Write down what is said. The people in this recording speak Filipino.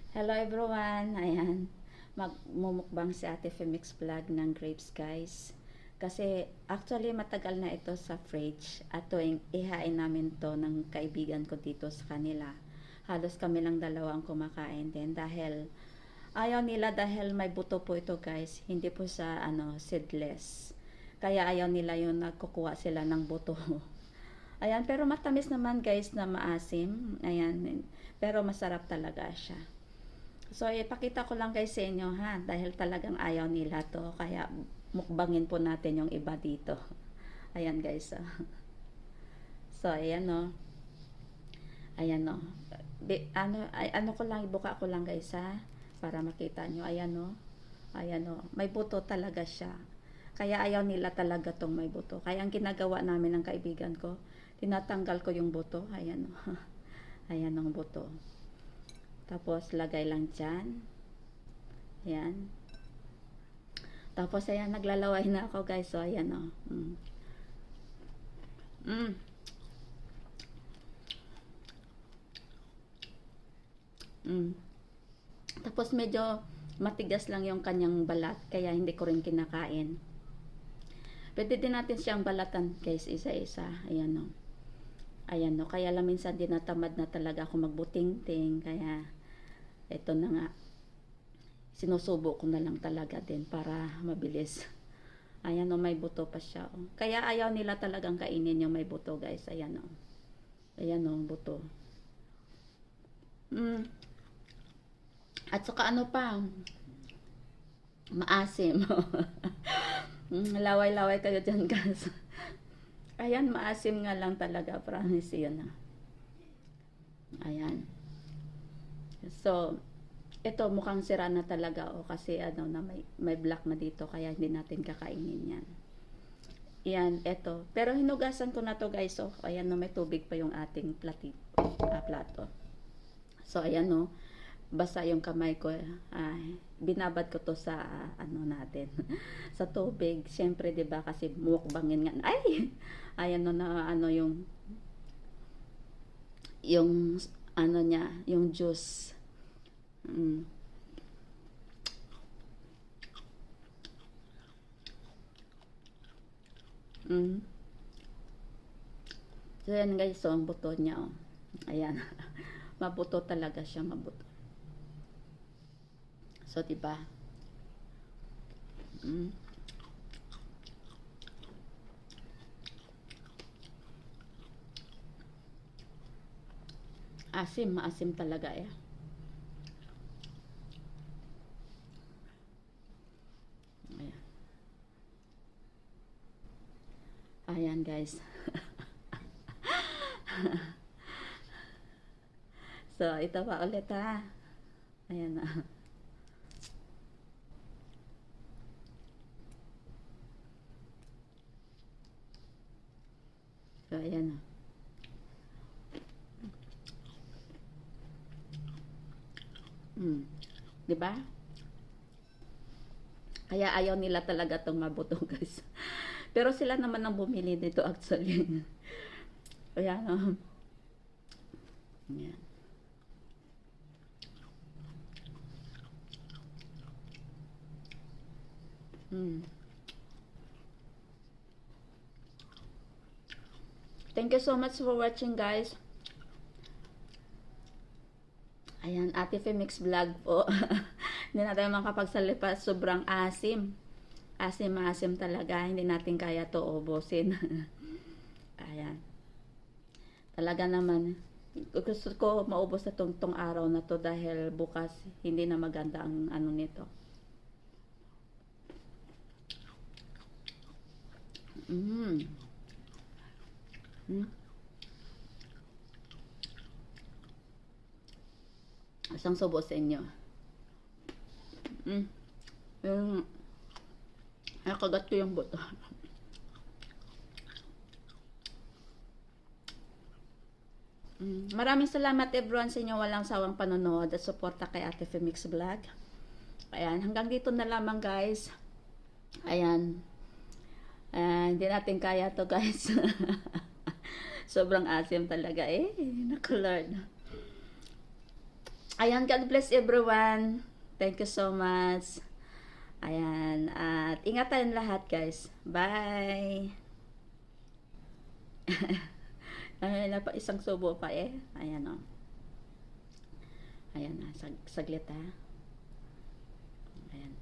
Hello everyone! Ayan, magmumukbang si Ate Femix Vlog ng grapes guys. Kasi actually matagal na ito sa fridge at tuwing ihain namin to ng kaibigan ko dito sa kanila. Halos kami lang dalawa ang kumakain din dahil ayaw nila dahil may buto po ito guys. Hindi po sa seedless. Kaya ayaw nila yung nagkukuha sila ng buto. Ayan, pero matamis naman guys na maasim. Ayan, pero masarap talaga siya. So, ipakita ko lang guys sa inyo ha, dahil talagang ayaw nila to, kaya mukbangin po natin yung iba dito. Ayan guys. So, ayan o. Ayan o. Ano ko lang, ibuka ko lang guys ha, para makita nyo. Ayan o. Ayan o. May buto talaga siya. Kaya ayaw nila talaga tong may buto. Kaya ang ginagawa namin ng kaibigan ko, tinatanggal ko yung buto. Ayan o. Ayan ang buto. Tapos, lagay lang dyan. Ayan. Tapos, ayan, naglalaway na ako, guys. So, ayan, o. Mm. Mm. Tapos, medyo matigas lang yung kanyang balat. Kaya, hindi ko rin kinakain. Pwede din natin siyang balatan, guys, isa-isa. Ayan, o. Ayan, o. Kaya lang minsan din natamad na talaga ako magbuting-ting. Kaya, ito na nga, sinusubo ko na lang talaga din para mabilis. Ayan o, may buto pa siya o. Kaya ayaw nila talagang kainin yung may buto guys. Ayan o. Ayan o, buto. At saka ano pa, maasim. Laway-laway kayo dyan guys. Ayan, maasim nga lang talaga. Promise yun na. Ayan. So, ito mukhang sira na talaga o kasi na may black na dito kaya hindi natin kakainin yan. Yan, ito. Pero hinugasan ko na to guys. So, ayan no, may tubig pa yung ating plato. So, ayan no, basa yung kamay ko. Binabad ko to sa natin. Sa tubig. Siyempre, 'di ba kasi mukbangin nga. Ay! Ayan no na yung niya, yung juice. So, yan guys, so ang buto niya, oh. Ayan. Mabuto talaga siya, mabuto. So, diba? Maasim talaga eh. Ayan. Ayan guys. So, ito pa ulit ha. Ayan na. So, ayan na. Diba? Kaya ayaw nila talaga tong mabuto guys. Pero sila naman ang bumili nito actually. Ayan o. Ayan. Thank you so much for watching guys. Ayan, Ate Femix Vlog po. Hindi na tayo makapagsalita. Sobrang asim. Asim talaga. Hindi natin kaya to ubusin. Ayan. Talaga naman. Gusto ko maubos na tong araw na to dahil bukas hindi na maganda ang nito. Isang subo sa inyo. Yung nakagat ko yung buto. Maraming salamat everyone sa inyo walang sawang panonood at suporta kay Ate Femix Vlog. Ayan, hanggang dito na lamang guys. Ayan. Hindi natin kaya to guys. Sobrang asim talaga eh. Naku Lord. Ayan, God bless everyone. Thank you so much. Ayan, at ingat tayong lahat guys. Bye! Ay, na pa isang subo pa eh. Ayan o. Ayan na, saglit ha. Ayan.